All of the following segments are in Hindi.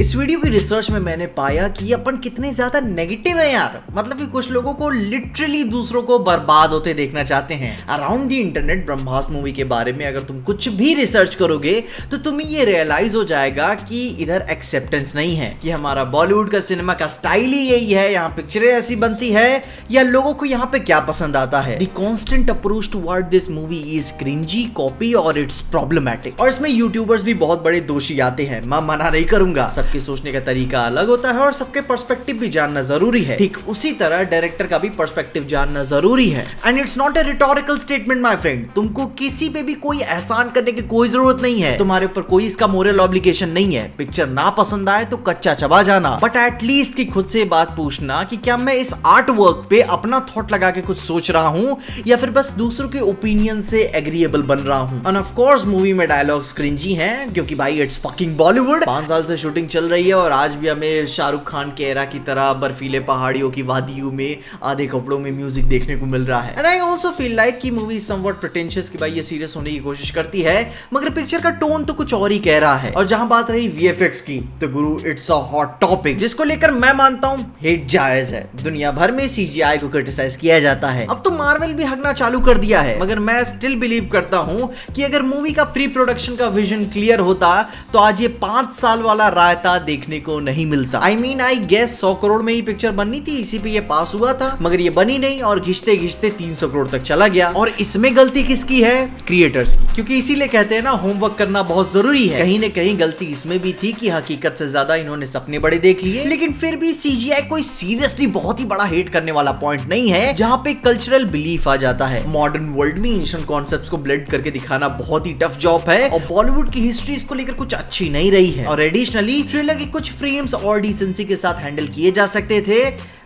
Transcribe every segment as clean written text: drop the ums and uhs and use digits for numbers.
इस वीडियो की रिसर्च में मैंने पाया कि अपन कितने ज्यादा नेगेटिव है यार। मतलब कि कुछ लोगों को लिटरली दूसरों को बर्बाद होते देखना चाहते हैं। Around the internet Brahmastra movie के बारे में अगर तुम कुछ भी रिसर्च करोगे तो तुम्हें ये रियलाइज हो जाएगा कि इधर एक्सेप्टेंस नहीं है, कि हमारा बॉलीवुड का सिनेमा का स्टाइल ही यही है, यहाँ पिक्चरें ऐसी बनती है या लोगों को यहाँ पे क्या पसंद आता है। The constant approach toward this movie is cringy, copy और इट्स प्रॉब्लमैटिक। और इसमें यूट्यूबर्स भी बहुत बड़े दोषी आते हैं, मैं मना नहीं करूंगा। सबके सोचने का तरीका अलग होता है और सबके पर्सपेक्टिव भी जानना जरूरी है। ठीक उसी तरह डायरेक्टर का भी पर्सपेक्टिव जानना जरूरी है। And it's not a rhetorical statement my friend. तुमको किसी पे भी कोई एहसान करने की कोई जरूरत नहीं है, तुम्हारे ऊपर कोई इसका मोरल ऑब्लिगेशन नहीं है। पिक्चर ना पसंद आए तो कच्चा चबा जाना, बट एटलीस्ट की खुद से बात पूछना कि क्या मैं इस आर्ट वर्क पे अपना थॉट लगा के कुछ सोच रहा हूं या फिर बस दूसरों के ओपिनियन से एग्रीएबल बन रहा हूं। एंड ऑफ कोर्स मूवी में डायलॉग्स क्रिंजी हैं, क्योंकि भाई इट्स फकिंग बॉलीवुड। 5 साल से शूटिंग चल रही है और आज भी हमें शाहरुख खान के एरा की तरह बर्फीले पहाड़ियों की वादियों में आधे कपड़ों में म्यूजिक देखने को मिल रहा है। And I also feel like कि मूवी समवॉट प्रिटेंशियस कि भाई ये सीरियस होने की कोशिश करती है, मगर पिक्चर का टोन तो कुछ और ही कह रहा है। और जहां बात रही वीएफएक्स की, तो गुरु इट्स अ हॉट टॉपिक जिसको लेकर मैं मानता हूं हिट जायज है। दुनिया भर में सीजीआई को क्रिटिसाइज किया जाता है। अब तो मार्वल भी हगना चालू कर दिया है, मगर मैं स्टिल बिलीव करता हूं कि अगर मूवी का प्री प्रोडक्शन का विजन क्लियर होता तो आज ये 5 साल वाला रायता देखने को नहीं मिलता। आई गेस 100 करोड़ में ही पिक्चर बननी थी, इसी पे ये पास हुआ था, मगर ये बनी नहीं और घिसते घिसते 300 करोड़ तक चला गया। और इसमें गलती किसकी है? क्रिएटर्स की। क्योंकि इसीलिए कहते हैं ना, होमवर्क करना बहुत जरूरी है। कहीं न कहीं गलती इसमें भी थी कि हकीकत से ज्यादा इन्होंने सपने बड़े देख लिए। लेकिन फिर भी सीजीआई कोई सीरियसली बहुत ही बड़ा हेट करने वाला पॉइंट नहीं है, जहां पे कल्चरल बिलीफ आ जाता है। मॉडर्न वर्ल्ड में एंशिएंट कॉन्सेप्ट्स को ब्लेंड करके दिखाना बहुत ही टफ जॉब है और बॉलीवुड की हिस्ट्री इसको लेकर कुछ अच्छी नहीं रही है। और एडिशनली ट्रेलर के कुछ फ्रेम्स और डिसेंसी के साथ हैंडल किए जा सकते थे,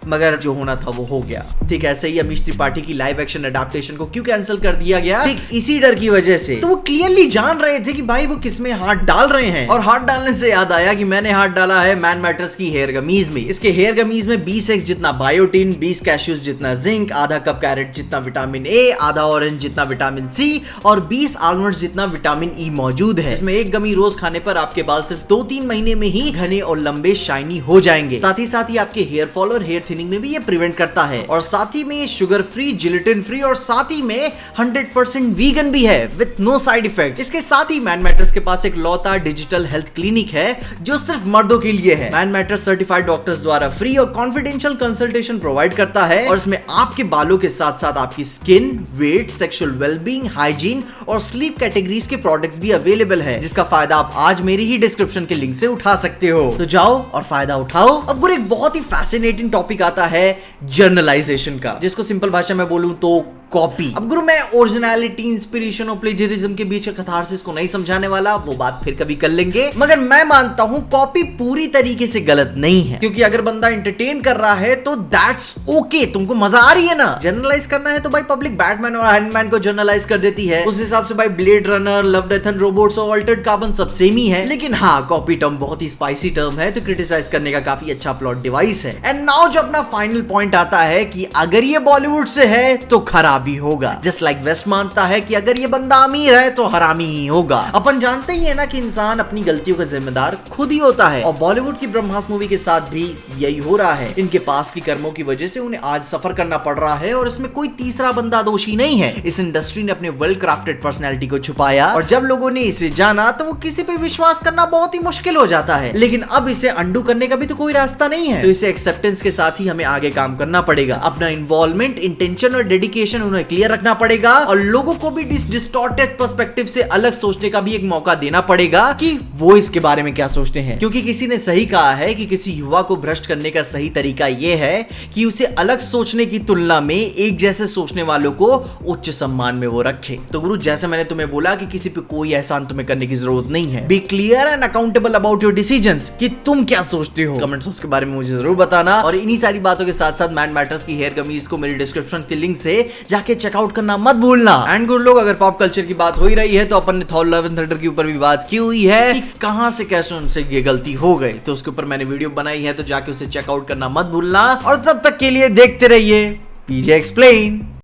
मगर जो होना था वो हो गया। ठीक ऐसे ही अमीश त्रिपाठी की लाइव एक्शन एडाप्टेशन को क्यों कैंसिल कर दिया गया? ठीक इसी डर की वजह से। तो वो क्लियरली जान रहे थे कि भाई वो किसमें हाथ डाल रहे हैं। और हाथ डालने से याद आया कि मैंने हाथ डाला है मैन मैटर्स की हेयर गमीज में। इसके हेयर गमीज में 20x जितना बायोटिन, 20 कैश्यूज जितना जिंक, आधा कप कैरेट जितना विटामिन ए, आधा ऑरेंज जितना विटामिन सी और 20 आलमंड्स जितना विटामिन ई मौजूद है। जिसमें एक गमी रोज खाने पर आपके बाल सिर्फ 2-3 महीने में ही घने और लंबे शाइनी हो जाएंगे। साथ ही आपके हेयर फॉल और हेयर थिनिंग में भी ये प्रिवेंट करता है। और साथ ही में शुगर फ्री, जिलेटिन फ्री और साथ ही में 100% वीगन भी है विद नो साइड इफेक्ट्स। इसके साथ ही मैन मैटर्स के पास एक लौता डिजिटल हेल्थ क्लिनिक है जो सिर्फ मर्दों के लिए है। मैन मैटर्स सर्टिफाइड डॉक्टर्स द्वारा फ्री और कॉन्फिडेंशियल कंसल्टेशन प्रोवाइड करता है और इसमें आपके बालों के साथ साथ आपकी skin, weight, sexual wellbeing, hygiene और स्लीप कैटेगरीज के प्रोडक्ट्स भी अवेलेबल है, जिसका फायदा आप आज मेरी ही डिस्क्रिप्शन के लिंक से उठा सकते हो। तो जाओ और फायदा उठाओ। अब गुरु एक बहुत ही फैसिनेटिंग टॉपिक आता है जर्नलाइजेशन का, जिसको सिंपल भाषा में बोलूं तो कॉपी। अब गुरु मैं ओरिजिनलिटी, इंस्पिरेशन और प्लेजरिज्म के बीच का कैथारसिस को नहीं समझाने वाला, वो बात फिर कभी कर लेंगे। मगर मैं मानता हूं कॉपी पूरी तरीके से गलत नहीं है, क्योंकि अगर बंदा एंटरटेन कर रहा है तो दैट्स ओके, तुमको मजा आ रही है ना। जर्नलाइज करना है तो भाई पब्लिक बैटमैन और आयरन को जर्नलाइज कर देती है, उस हिसाब से भाई blade runner, love death and robots और अल्टर्ड कार्बन सब सेम ही है। लेकिन हाँ, कॉपी टर्म बहुत ही स्पाइसी टर्म है, तो क्रिटिसाइज करने का काफी अच्छा प्लॉट डिवाइस है। एंड नाउ जो अपना फाइनल पॉइंट आता है कि अगर ये बॉलीवुड से है तो खराबी होगा। जस्ट लाइक वेस्ट मानता है कि अगर ये बंदा अमीर है तो हरामी ही होगा। अपन जानते ही है ना कि इंसान अपनी गलतियों का जिम्मेदार खुद ही होता है, और बॉलीवुड की ब्रह्मास्त्र मूवी के साथ भी यही हो रहा है। इनके पास की कर्मों की वजह से उन्हें आज सफर करना पड़ रहा है और इसमें कोई तीसरा बंदा दोषी नहीं है। इस इंडस्ट्री ने अपने वेल क्राफ्टेड पर्सनैलिटी को छुपाया और जब लोगों ने इसे जाना तो वो किसी पे विश्वास करना बहुत ही मुश्किल हो जाता है। लेकिन अब इसे अंडू करने का भी तो कोई रास्ता नहीं है, तो इसे एक्सेप्टेंस के साथ ही हमें आगे काम करना पड़ेगा। अपना इन्वॉल्वमेंट, इंटेंशन और डेडिकेशन उन्हें क्लियर रखना पड़ेगा और लोगों को भी डिस्टॉर्टेड पर्सपेक्टिव से अलग सोचने का भी एक मौका देना पड़ेगा कि वो इसके बारे में क्या सोचते हैं। क्योंकि किसी ने सही कहा है कि किसी युवा को भ्रष्ट करने का सही तरीका यह है कि उसे अलग सोचने की तुलना में एक जैसे सोचने वालों को उच्च सम्मान में वो रखे। तो गुरु, जैसे मैंने तुम्हें बोला कि किसी पे कोई एहसान तुम्हें करने की जरूरत नहीं है। Be clear and accountable about your decisions, कि तुम क्या सोचते हो। कमेंट्स उसके बारे में मुझे जरूर बताना। और इन्हीं सारी बातों के साथ साथ मैन मैटर्स की हेयर गमीज को मेरी डिस्क्रिप्शन के लिंक से जाके चेकआउट करना मत भूलना। एंड गुड लोग, अगर पॉप कल्चर की बात हो ही रही है तो अपन ने थॉर लव एंड थंडर के ऊपर भी बात की हुई है कि कहां से कैसे उनसे ये गलती हो गई, तो उसके ऊपर मैंने वीडियो बनाई है, तो जाके उसे चेकआउट करना मत भूलना। और तब तक के लिए देखते रहिए पीजे एक्सप्लेन।